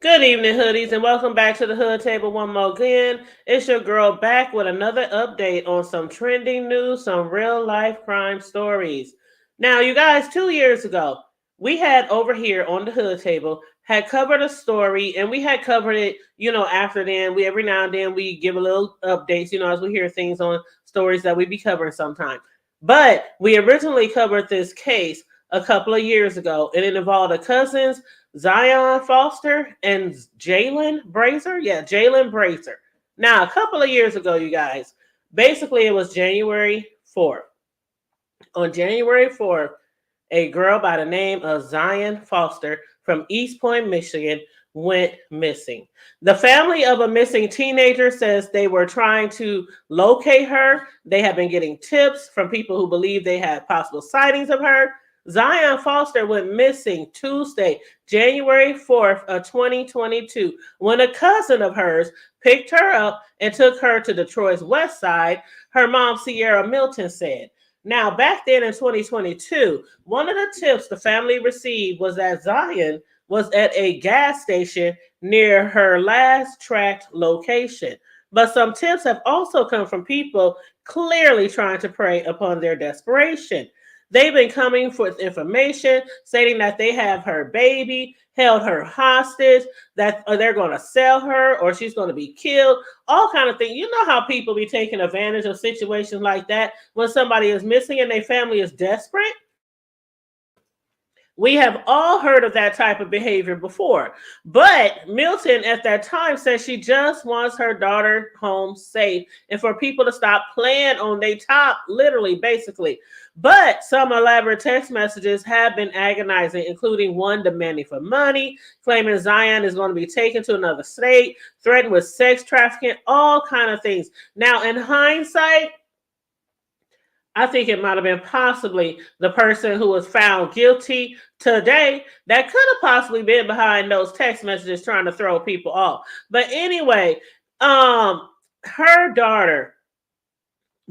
Good evening, hoodies, and welcome back to the Hood Table one more again. It's your girl back with another update on some trending news, some real life crime stories. Now, you guys, 2 years ago, we had over here on the Hood Table had covered a story, and we had covered it. After then, we every now and then we give a little updates. As we hear things on stories that we be covering sometime. But we originally covered this case a couple of years ago, and it involved a cousins Zion Foster and Jaylin Brazier. Yeah, Jaylin Brazier. Now, a couple of years ago, you guys, basically it was January 4th. On January 4th, a girl by the name of Zion Foster from East Point, Michigan, went missing. The family of a missing teenager says they were trying to locate her. They have been getting tips from people who believe they had possible sightings of her. Zion Foster went missing Tuesday, January 4th of 2022, when a cousin of hers picked her up and took her to Detroit's west side, her mom, Sierra Milton, said. Now, back then in 2022, one of the tips the family received was that Zion was at a gas station near her last tracked location. But some tips have also come from people clearly trying to prey upon their desperation. They've been coming with information stating that they have her baby, held her hostage, that they're going to sell her or she's going to be killed, all kind of things. You know how people be taking advantage of situations like that when somebody is missing and their family is desperate? We have all heard of that type of behavior before. But Milton at that time said she just wants her daughter home safe and for people to stop playing on their top, literally, basically. But some elaborate text messages have been agonizing, including one demanding for money, claiming Zion is going to be taken to another state, threatened with sex trafficking, all kind of things. Now, in hindsight, I think it might have been possibly the person who was found guilty today that could have possibly been behind those text messages trying to throw people off. But anyway, her daughter,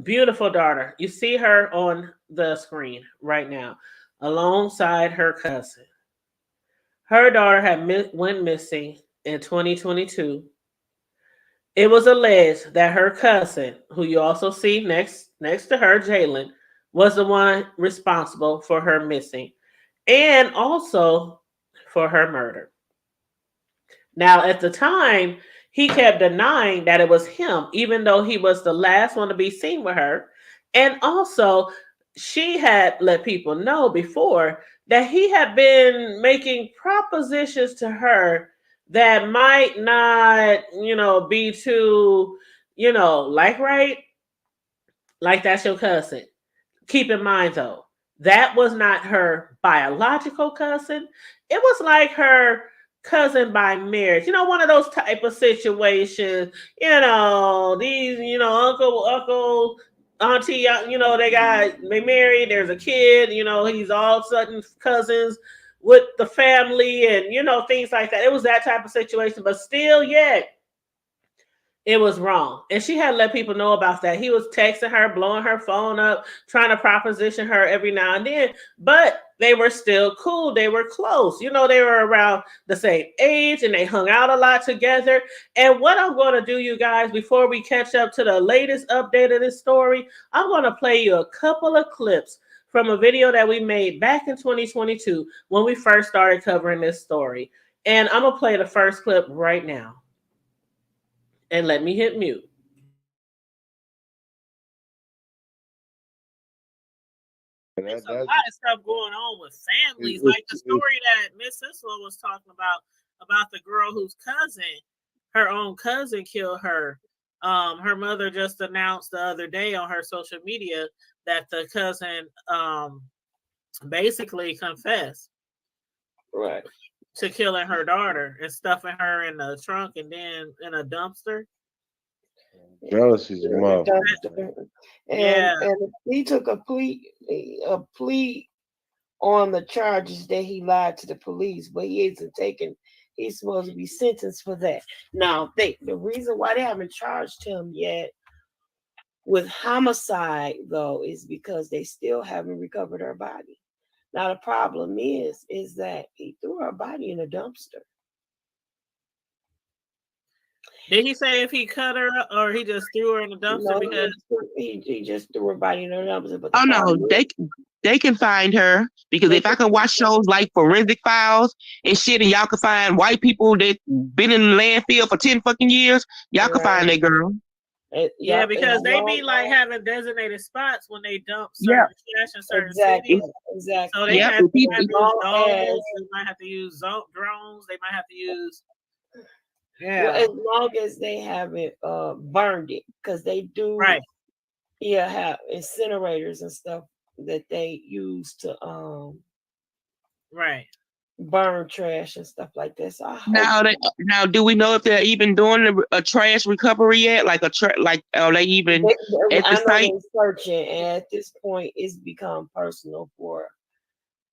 beautiful daughter, you see her on the screen right now, alongside her cousin. Her daughter went missing in 2022. It was alleged that her cousin, who you also see next to her, Jaylin, was the one responsible for her missing and also for her murder. Now, at the time, he kept denying that it was him, even though he was the last one to be seen with her. And also, she had let people know before that he had been making propositions to her that might not, be too, like right, like that's your cousin. Keep in mind though, that was not her biological cousin. It was like her cousin by marriage. One of those type of situations. These, uncle, auntie, they married. There's a kid. He's all of a sudden cousins with the family, and things like that. It was that type of situation, but still, yet it was wrong. And she had let people know about that. He was texting her, blowing her phone up, trying to proposition her every now and then. But they were still cool. They were close. They were around the same age and they hung out a lot together. And what I'm going to do, you guys, before we catch up to the latest update of this story, I'm going to play you a couple of clips from a video that we made back in 2022 when we first started covering this story. And I'm going to play the first clip right now. And let me hit mute. There's a lot of stuff going on with families, like the story that Miss Siswa was talking about the girl whose cousin, her own cousin, killed her. Her mother just announced the other day on her social media that the cousin basically confessed Right. to killing her daughter and stuffing her in the trunk and then in a dumpster. Jealousy's a mom. And he took a plea on the charges that he lied to the police, but he isn't taken. He's supposed to be sentenced for that. Now, the reason why they haven't charged him yet with homicide, though, is because they still haven't recovered her body. Now, the problem is that he threw her body in a dumpster. Did he say if he cut her or he just threw her in the dumpster? No, Because he just threw her body in the dumpster. But Oh the no, problem they can find her because They if I can can watch shows like Forensic Files and shit, and y'all can find white people that been in the landfill for 10 fucking years, y'all can right. find that girl. yeah, Yep, because as they be long like as having designated spots when they dump Yeah, certain trash in certain exactly, cities. So exactly. they yeah. have to As use long as dogs. They might have to use drones. They might have to use well, as long as they haven't burned it, because they do right. have incinerators and stuff that they use to Right. burn trash and stuff like that. So I hope Now, do we know if they're even doing a trash recovery yet? Like like are they even at the I know site? they're searching, and at this point, it's become personal for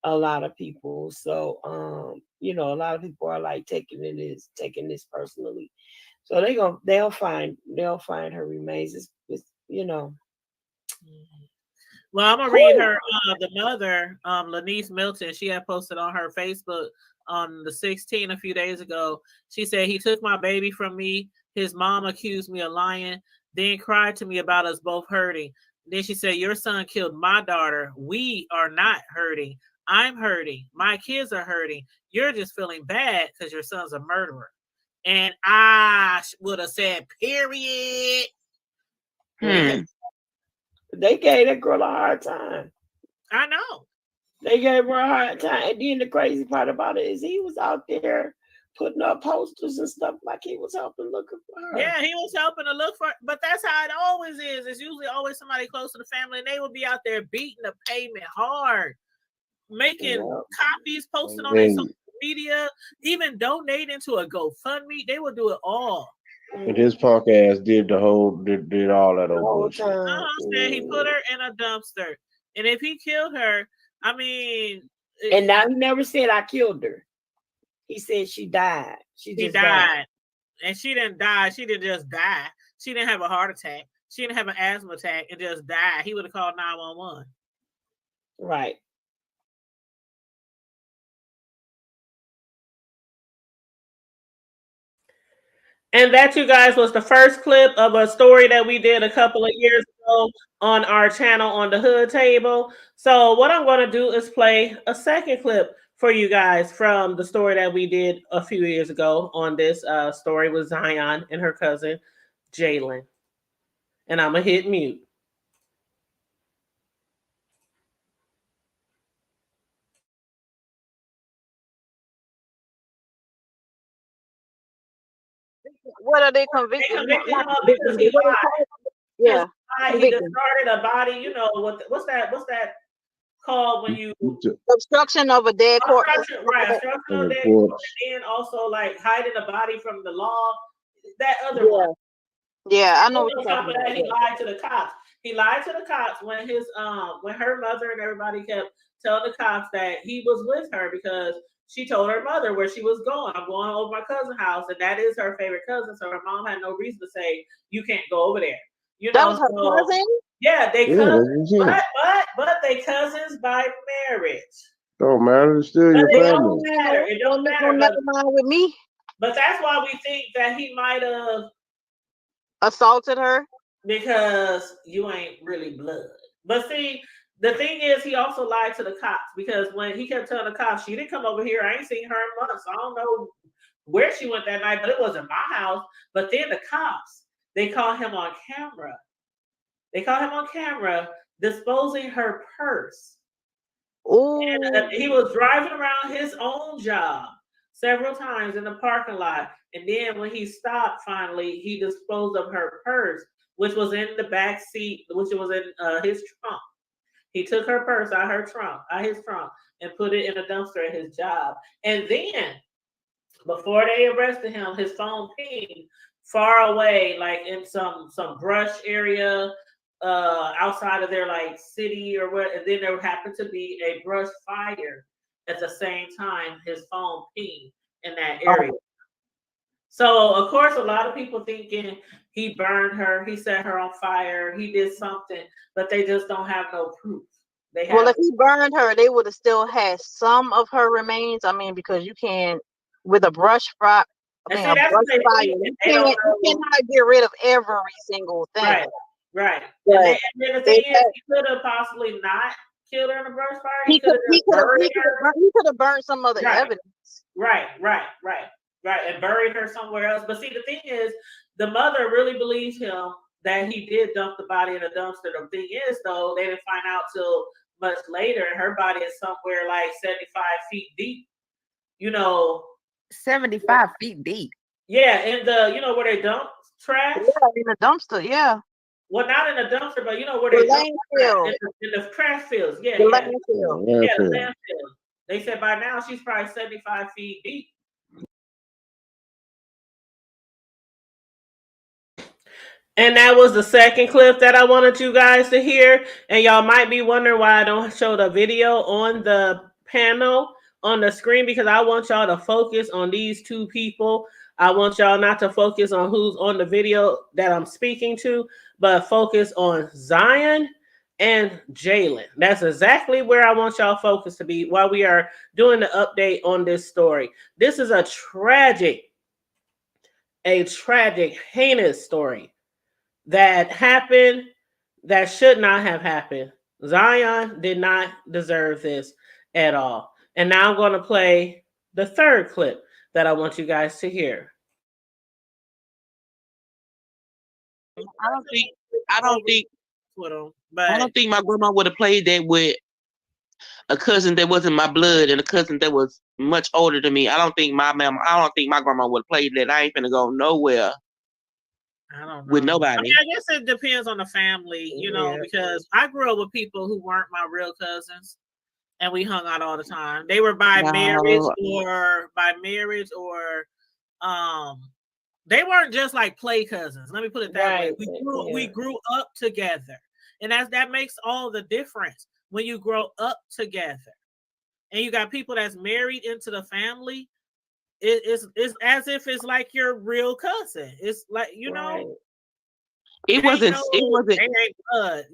a lot of people. So, a lot of people are like taking this personally. So they'll find her remains. It's. Well, I'm gonna read her. The mother, Lanice Milton, she had posted on her Facebook on the 16th a few days ago. She said he took my baby from me. His mom accused me of lying, then cried to me about us both hurting. Then she said, "Your son killed my daughter. We are not hurting. I'm hurting. My kids are hurting. You're just feeling bad because your son's a murderer." And I would have said, "Period." They gave that girl a hard time. I know. They gave her a hard time. And then the crazy part about it is he was out there putting up posters and stuff like he was helping looking for her. Yeah, he was helping to look for, but that's how it always is. It's usually always somebody close to the family, and they would be out there beating the pavement hard, making copies, posting on their social media, even donating to a GoFundMe. They would do it all. And his punk ass did all that The whole old bullshit. time. Said he put her in a dumpster, and if he killed her, I mean, and now he never said I killed her. He said she died. She just died. And she didn't die. She didn't just die. She didn't have a heart attack. She didn't have an asthma attack and just die. He would have called 911. Right. And that, you guys, was the first clip of a story that we did a couple of years ago on our channel on the Hood Table. So what I'm going to do is play a second clip for you guys from the story that we did a few years ago on this story with Zion and her cousin, Jaylin. And I'm going to hit mute. What are they convicted? They convicted him of because he lied. Yeah. He just started a body, what's that called when you obstruction of a dead corpse. Obstruction of a dead corpse, and then also like hiding a body from the law. That other one. Yeah, I know. On top of that, he lied to the cops. He lied to the cops when when her mother and everybody kept telling the cops that he was with her because she told her mother where she was going. I'm going over my cousin's house, and that is her favorite cousin. So her mom had no reason to say you can't go over there. That was her cousin. Yeah, they cousins, but they cousins by marriage. Don't matter. It's still your family. It don't matter. Never mind with me. But that's why we think that he might have assaulted her because you ain't really blood. But see, the thing is, he also lied to the cops because when he kept telling the cops, she didn't come over here. I ain't seen her in months. I don't know where she went that night, but it wasn't my house. But then the cops, they caught him on camera. They caught him on camera disposing her purse. And he was driving around his own job several times in the parking lot. And then when he stopped, finally, he disposed of her purse, which was in the back seat, which was in his trunk. He took her purse out his trunk, and put it in a dumpster at his job. And then, before they arrested him, his phone pinged far away, like in some brush area outside of their like city or what. And then there happened to be a brush fire at the same time. His phone pinged in that area. So of course, a lot of people thinking he burned her, he set her on fire, he did something, but they just don't have no proof. Well, if he burned her, they would have still had some of her remains. I mean, because you can, with a brush fire, I mean, see, a that's brush what they fire. think, You and they don't cannot get rid of every single thing. Right, right. But And then the thing is, he could have possibly not killed her in a brush fire. He could have burned some other evidence. Right, and buried her somewhere else. But see, the thing is, the mother really believes him that he did dump the body in a dumpster. The thing is, though, they didn't find out till much later. Her body is somewhere like 75 feet deep. 75 feet deep. Yeah, in the where they dump trash. Yeah, in the dumpster. Yeah. Well, not in a dumpster, but where they dump trash, in the trash fields. Yeah, landfill. Yeah, the landfill. They said by now she's probably 75 feet deep. And that was the second clip that I wanted you guys to hear. And y'all might be wondering why I don't show the video on the panel on the screen, because I want y'all to focus on these two people. I want y'all not to focus on who's on the video that I'm speaking to, but focus on Zion and Jaylin. That's exactly where I want y'all focus to be while we are doing the update on this story. This is a tragic, heinous story that happened that should not have happened. Zion did not deserve this at all. And now I'm going to play the third clip that I want you guys to hear. I don't think my grandma would have played that with a cousin that wasn't my blood and a cousin that was much older than me. I don't think my grandma would have played that. I ain't finna go nowhere. I don't know. With nobody. I mean, I guess it depends on the family, because I grew up with people who weren't my real cousins, and we hung out all the time. They were by marriage or they weren't just like play cousins. Let me put it that way. We grew up together, and that makes all the difference when you grow up together, and you got people that's married into the family. It's as if it's like your real cousin. It's like It wasn't. They ain't blood.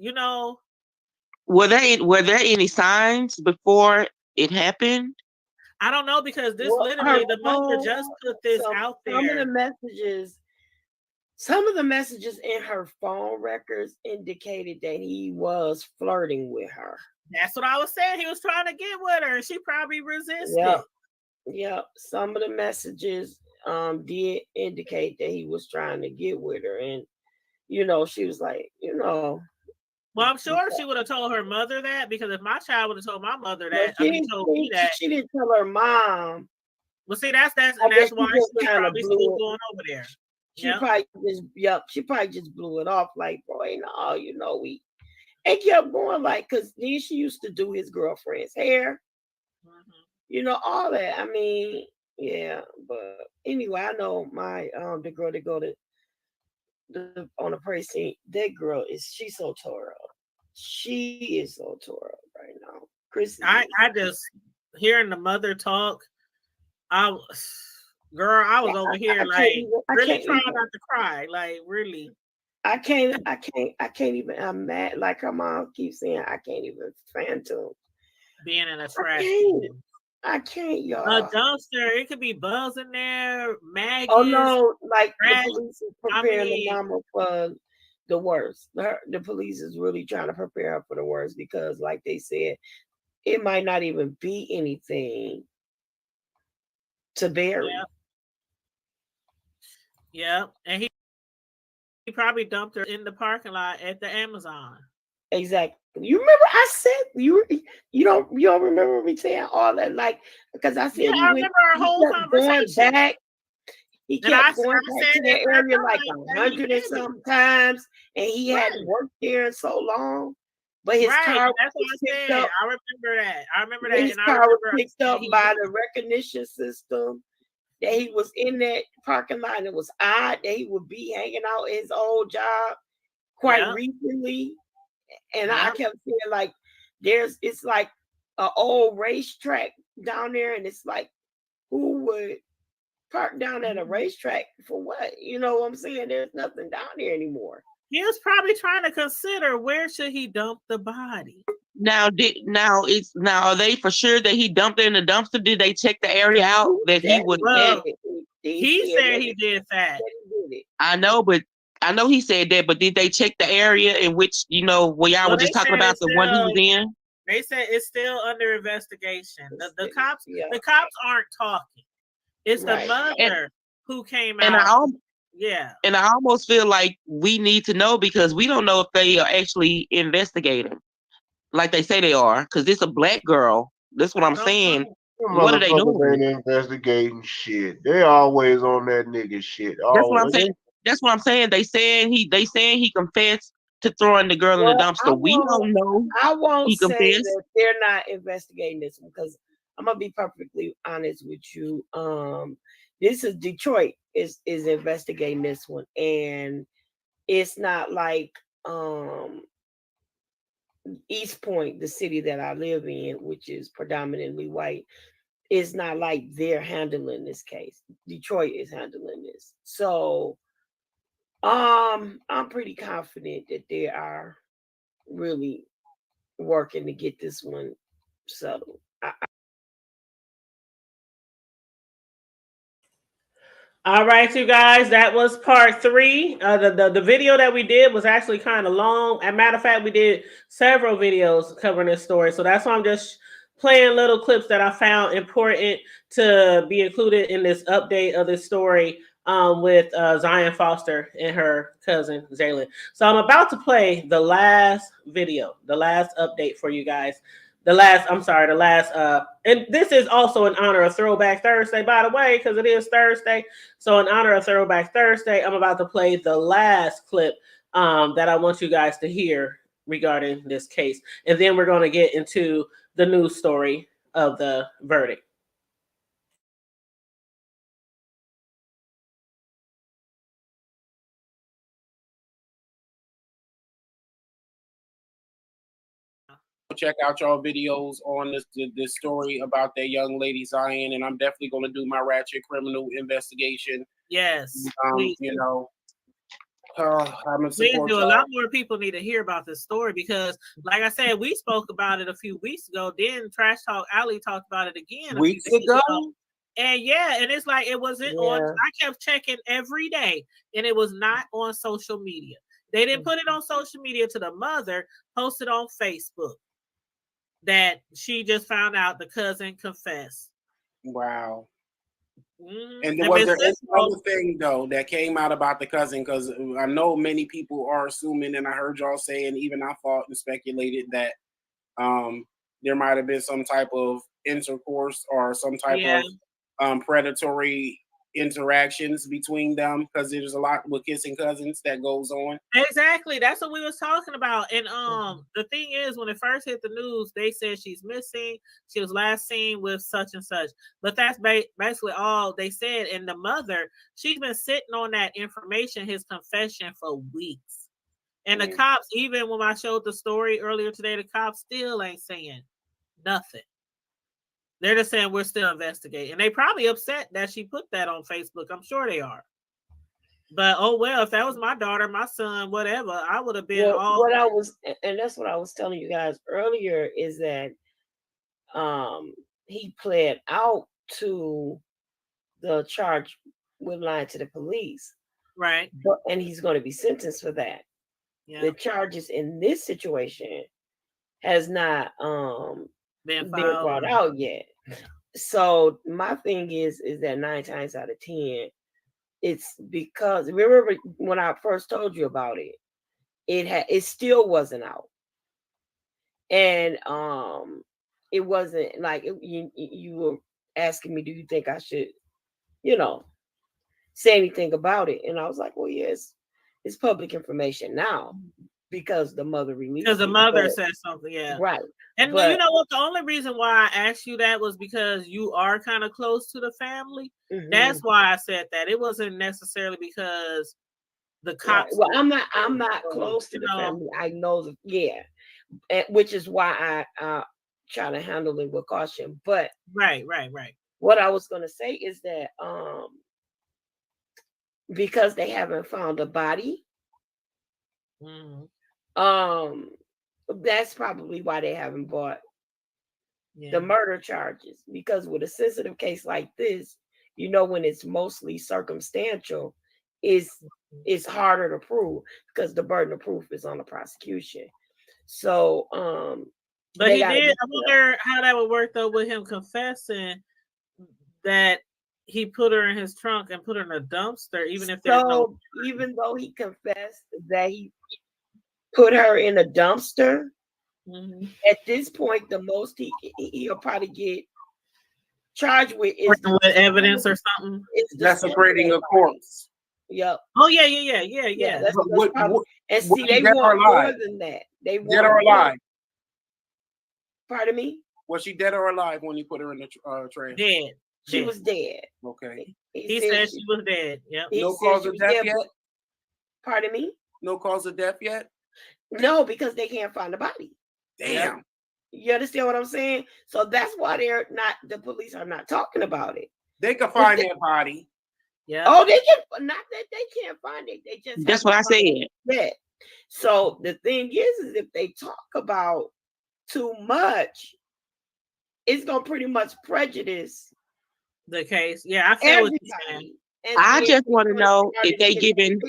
Were there any signs before it happened? I don't know, because this literally the mother just put this out there. Some of the messages in her phone records indicated that he was flirting with her. That's what I was saying. He was trying to get with her, and she probably resisted. Yeah, some of the messages did indicate that he was trying to get with her, and she was like, Well, I'm sure she would have told her mother that, because if my child would have told my mother that, told me that. She didn't tell her mom. Well, see, that's why she was probably still going over there. She probably just blew it off, like, boy, no, we. And kept going, like, because then she used to do his girlfriend's hair. All that. I mean, yeah, but anyway, I know my the girl that go to on the precinct, that girl she's so tore up. She is so tore up right now. Chris, I just hearing the mother talk, I was over here really trying not to cry, like really. I can't even. I'm mad. Like her mom keeps saying, I can't even phantom being in a trash. I can't, y'all. A dumpster, it could be bugs in there, maggots. Oh no, like the police is preparing the mama for the worst. The police is really trying to prepare her for the worst, because, like they said, it might not even be anything to bury. Yeah, and he probably dumped her in the parking lot at the Amazon. Exactly. You remember I said you don't remember me saying all that, like, because I said I remember our whole conversation. He kept going back to that area like 100 and something times, and he hadn't worked there in so long. But his car was picked up. I remember that. His car was picked up by the recognition system. That he was in that parking lot, and it was odd that he would be hanging out at his old job quite recently. And I kept feeling like it's like an old racetrack down there, and it's like, who would park down at a racetrack for what? You know what I'm saying? There's nothing down there anymore. He was probably trying to consider where should he dump the body. Now are they for sure that he dumped it in the dumpster? Did they check the area out that he would? He said he did that. I know, but I know he said that, but did they check the area in which, where y'all were just talking about the one he was in? They said it's still under investigation. The cops aren't talking. It's the mother who came out. And I almost feel like we need to know because we don't know if they are actually investigating like they say they are. Because it's a black girl. That's what I'm saying. What are they doing? Ain't investigating shit. They always on that nigga shit. That's what I'm saying. That's what I'm saying. They saying he confessed to throwing the girl in the dumpster. We don't know. I won't he say confessed. that they're not investigating this one because I'm gonna be perfectly honest with you. This is Detroit is investigating this one, and it's not like East Point, the city that I live in, which is predominantly white. It's not like they're handling this case. Detroit is handling this. So I'm pretty confident that they are really working to get this one settled. All right, you guys, that was part 3. The video that we did was actually kind of long. As a matter of fact, we did several videos covering this story. So that's why I'm just playing little clips that I found important to be included in this update of this story with Zion Foster and her cousin, Jaylin. So I'm about to play the last video, the last update for you guys. And this is also in honor of Throwback Thursday, by the way, because it is Thursday. So in honor of Throwback Thursday, I'm about to play the last clip that I want you guys to hear regarding this case. And then we're going to get into the news story of the verdict. Check out y'all videos on this story about that young lady Zion, and I'm definitely going to do my ratchet criminal investigation. Yes, I'm gonna support a lot more people need to hear about this story because, like I said, we spoke about it a few weeks ago. Then Trash Talk Alley talked about it again weeks ago. And and it's like it wasn't on. I kept checking every day, and it was not on social media. They didn't put it on social media to the mother posted on Facebook that she just found out the cousin confessed. Wow. And was there any other thing though that came out about the cousin? Because I know many people are assuming, and I heard y'all say, and even I thought and speculated that there might have been some type of intercourse or some type of predatory interactions between them, because there's a lot with kissing cousins that goes on. Exactly, that's what we was talking about. And the thing is, when it first hit the news, they said she's missing. She was last seen with such and such, but that's basically all they said. And the mother, she's been sitting on that information, his confession, for weeks. And the cops, even when I showed the story earlier today, the cops still ain't saying nothing. They're just saying we're still investigating. And they probably upset that she put that on Facebook. I'm sure they are. But oh well, if that was my daughter, my son, whatever, I would have been and that's what I was telling you guys earlier, is that he pled out to the charge with lying to the police. Right. And he's going to be sentenced for that. Yeah. The charges in this situation has not been brought out yet. So my thing is that 9 times out of 10, it's because, remember when I first told you about it, it still wasn't out. And it wasn't like you were asking me, do you think I should, say anything about it? And I was like, well, yes, it's public information now because the mother released it. Because the mother said something, yeah. Right. And you know what? The only reason why I asked you that was because you are kind of close to the family. Mm-hmm. That's why I said that. It wasn't necessarily because the cops. Right. Well, I'm not close to the family. I know which is why I try to handle it with caution. But right. What I was going to say is that because they haven't found a body, that's probably why they haven't brought the murder charges. Because with a sensitive case like this, you know, when it's mostly circumstantial, it's harder to prove because the burden of proof is on the prosecution. So, but he did. I wonder how that would work though with him confessing that he put her in his trunk and put her in a dumpster, even if there's no. Even though he confessed that he put her in a dumpster, at this point, the most he'll probably get charged with is with evidence or something. It's desecrating a corpse. Yep. Oh yeah. And see, they want more than that. They want dead or alive. Pardon me? Was she dead or alive when you put her in the trash? Dead. She was dead. Okay. He said she was dead. Yep. No cause of death yet? Pardon me? No cause of death yet? No, because they can't find the body. Damn. You understand what I'm saying? So that's why the police are not talking about it. They can find that body. Yeah. Oh, they can not that they can't find it. They just that's what I said. Yeah. So the thing is if they talk about too much, it's gonna pretty much prejudice the case. Yeah, I feel what you're saying. I just want to know if they giving.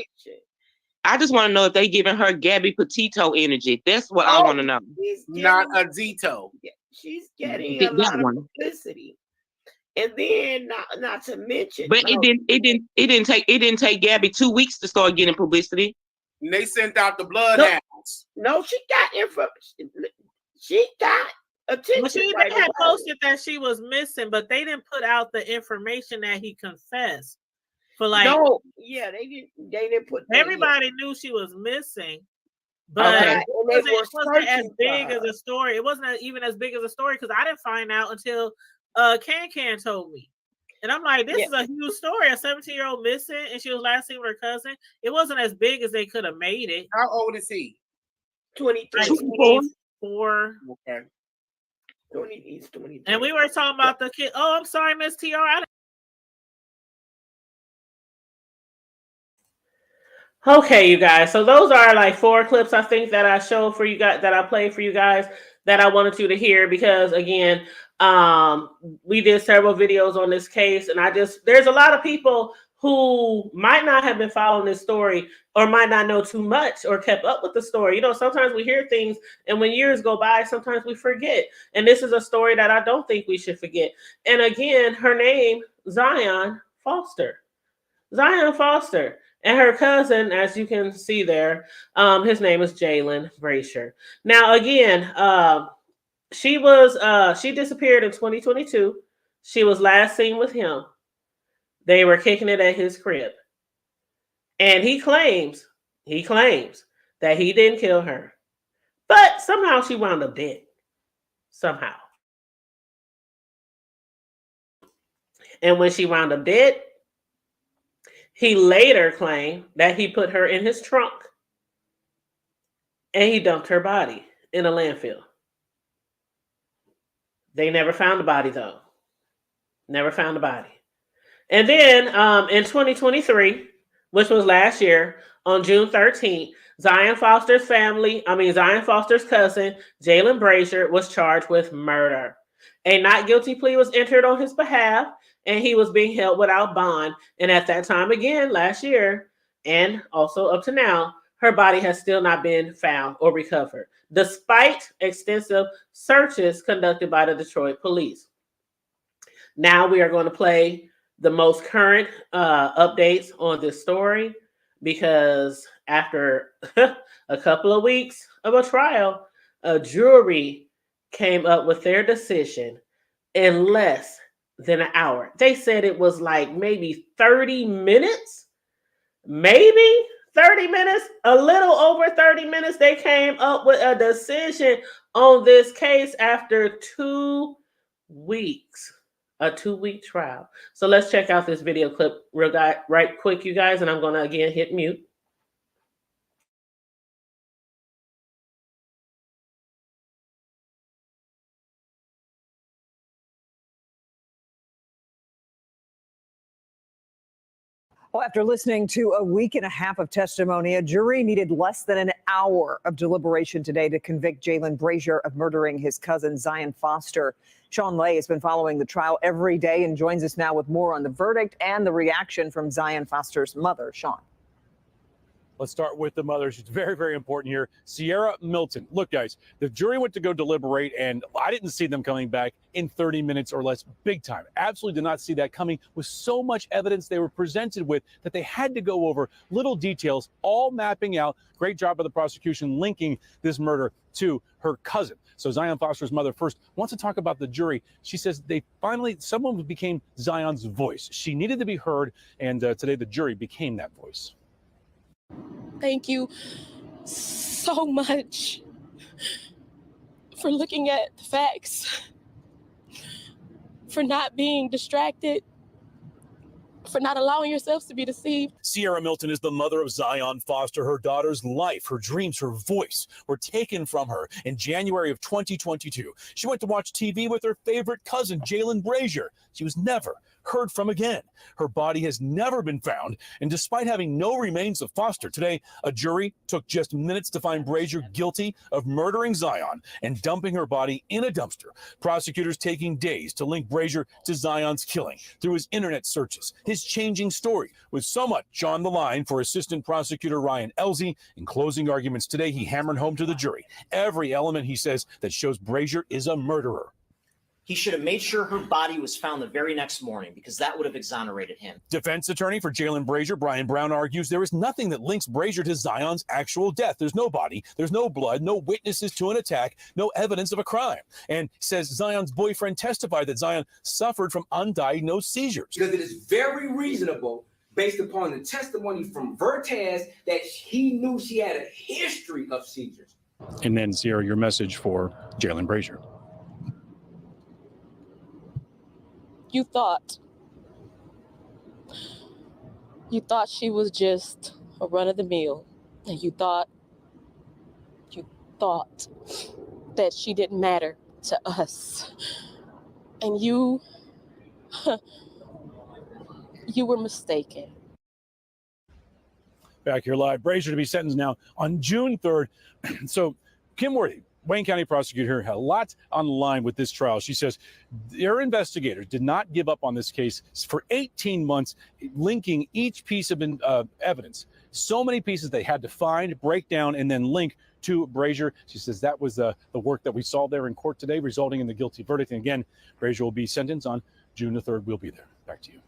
I just want to know if they giving her Gabby Petito energy. That's what I want to know. Not a Zito. She's getting a lot of publicity, and then not to mention. But it didn't take Gabby 2 weeks to start getting publicity. And they sent out the bloodhounds. No, she got information. She got attention. They had posted that she was missing, but they didn't put out the information that he confessed. For like, no, yeah, they didn't put. Everybody knew she was missing, but it wasn't as big as a story. It wasn't even as big as a story because I didn't find out until Can told me, and I'm like, this is a huge story. A 17-year-old missing, and she was last seen with her cousin. It wasn't as big as they could have made it. How old is he? 23. 24. Okay. 23. And we were talking about the kid. Oh, I'm sorry, Miss TR. Okay, you guys. So those are like 4 clips I think that I showed for you guys, that I played for you guys, that I wanted you to hear because again, we did several videos on this case, and there's a lot of people who might not have been following this story or might not know too much or kept up with the story. You know, sometimes we hear things and when years go by, sometimes we forget. And this is a story that I don't think we should forget. And again, her name, Zion Foster. Zion Foster. And her cousin, as you can see there, his name is Jaylin Brazier. Now, again, she disappeared in 2022. She was last seen with him. They were kicking it at his crib. And he claims that he didn't kill her. But somehow she wound up dead. Somehow. And when she wound up dead, he later claimed that he put her in his trunk and he dumped her body in a landfill. They never found the body, though. Never found the body. And then in 2023, which was last year, on June 13th, Zion Foster's cousin, Jaylin Brazier, was charged with murder. A not guilty plea was entered on his behalf, and he was being held without bond. And at that time, again, last year, and also up to now, her body has still not been found or recovered, despite extensive searches conducted by the Detroit police. Now we are going to play the most current updates on this story, because after a couple of weeks of a trial, a jury came up with their decision in less than an hour. They said it was like maybe 30 minutes, maybe 30 minutes, a little over 30 minutes. They came up with a decision on this case after 2 weeks, a 2-week trial. So let's check out this video clip right quick, you guys, and I'm going to again hit mute. Well, after listening to a week and a half of testimony, a jury needed less than an hour of deliberation today to convict Jaylin Brazier of murdering his cousin, Zion Foster. Sean Lay has been following the trial every day and joins us now with more on the verdict and the reaction from Zion Foster's mother, Sean. Let's start with the mother. She's very, very important here. Sierra Milton. Look, guys, the jury went to go deliberate, and I didn't see them coming back in 30 minutes or less. Big time. Absolutely did not see that coming with so much evidence they were presented with that they had to go over little details, all mapping out. Great job by the prosecution linking this murder to her cousin. So Zion Foster's mother first wants to talk about the jury. She says someone became Zion's voice. She needed to be heard, and today the jury became that voice. Thank you so much for looking at the facts, for not being distracted, for not allowing yourselves to be deceived. Sierra Milton is the mother of Zion Foster. Her daughter's life, her dreams, her voice were taken from her in January of 2022. She went to watch TV with her favorite cousin, Jaylin Brazier. She was never heard from again. Her body has never been found, and despite having no remains of Foster, today a jury took just minutes to find Brazier guilty of murdering Zion and dumping her body in a dumpster. Prosecutors taking days to link Brazier to Zion's killing through his internet searches, his changing story. With so much on the line for Assistant Prosecutor Ryan Elsie, in closing arguments today, he hammered home to the jury every element, he says, that shows Brazier is a murderer. He should have made sure her body was found the very next morning, because that would have exonerated him. Defense attorney for Jaylin Brazier, Brian Brown, argues there is nothing that links Brazier to Zion's actual death. There's no body, there's no blood, no witnesses to an attack, no evidence of a crime. And says Zion's boyfriend testified that Zion suffered from undiagnosed seizures. Because it is very reasonable, based upon the testimony from Vertaz, that he knew she had a history of seizures. And then, Sierra, your message for Jaylin Brazier. You thought she was just a run of the mill, and you thought that she didn't matter to us, and you were mistaken. Back here live, Brazier to be sentenced now on June 3rd. So Kim Worthy, Wayne County prosecutor here, had a lot on the line with this trial. She says their investigators did not give up on this case for 18 months, linking each piece of evidence. So many pieces they had to find, break down, and then link to Brazier. She says that was the work that we saw there in court today, resulting in the guilty verdict. And again, Brazier will be sentenced on June the 3rd. We'll be there. Back to you.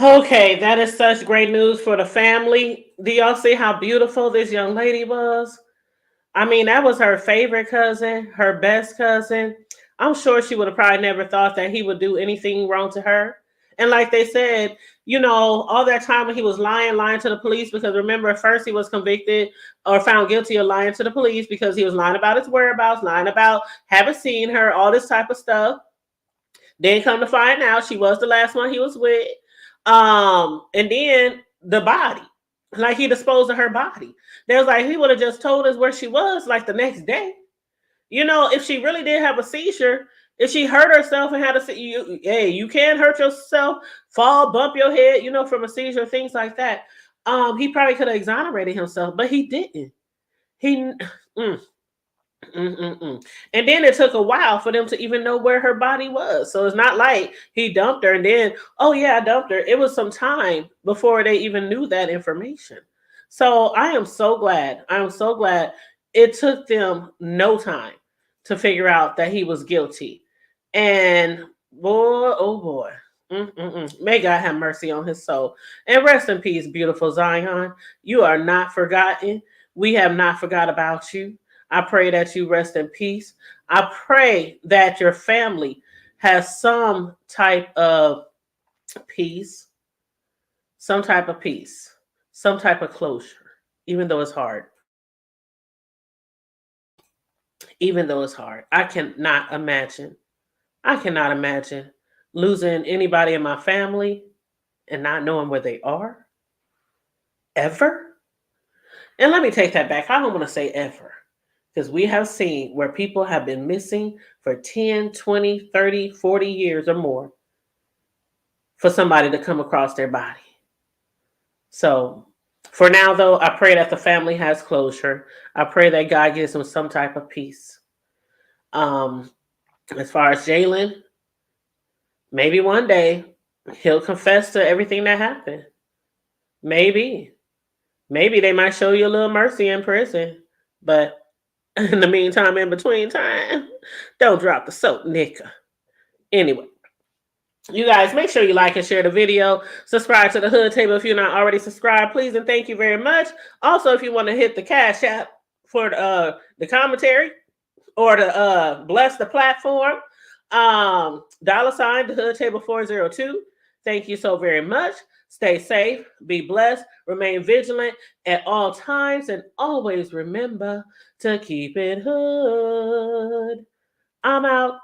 Okay, that is such great news for the family. Do y'all see how beautiful this young lady was? I mean, that was her favorite cousin, her best cousin. I'm sure she would have probably never thought that he would do anything wrong to her. And like they said, you know, all that time when he was lying to the police, because remember, at first he was convicted or found guilty of lying to the police because he was lying about his whereabouts, lying about having seen her, all this type of stuff. Then come to find out she was the last one he was with. And then the body, like he disposed of her body. They was like, he would have just told us where she was like the next day. You know, if she really did have a seizure, if she hurt herself and had a seizure, you can hurt yourself, fall, bump your head, you know, from a seizure, things like that. He probably could have exonerated himself, but he didn't. And then it took a while for them to even know where her body was. So it's not like he dumped her and then, oh yeah, I dumped her. It was some time before they even knew that information. So I am so glad. It took them no time to figure out that he was guilty. And boy, oh boy. May God have mercy on his soul. And rest in peace, beautiful Zion. You are not forgotten. We have not forgot about you. I pray that you rest in peace. I pray that your family has some type of peace, some type of closure, even though it's hard. I cannot imagine losing anybody in my family and not knowing where they are ever. And let me take that back. I don't want to say ever. Because we have seen where people have been missing for 10, 20, 30, 40 years or more for somebody to come across their body. So For now, though, I pray that the family has closure. I pray that God gives them some type of peace. As far as Jaylin, maybe one day he'll confess to everything that happened. Maybe they might show you a little mercy in prison. But in the meantime, in between time, don't drop the soap, nigga. Anyway, you guys, make sure you like and share the video. Subscribe to the Hood Table if you're not already subscribed, please, and thank you very much. Also, if you want to hit the Cash App for the commentary or to bless the platform, $, the Hood Table 402. Thank you so very much. Stay safe, be blessed, remain vigilant at all times, and always remember to keep it hood. I'm out.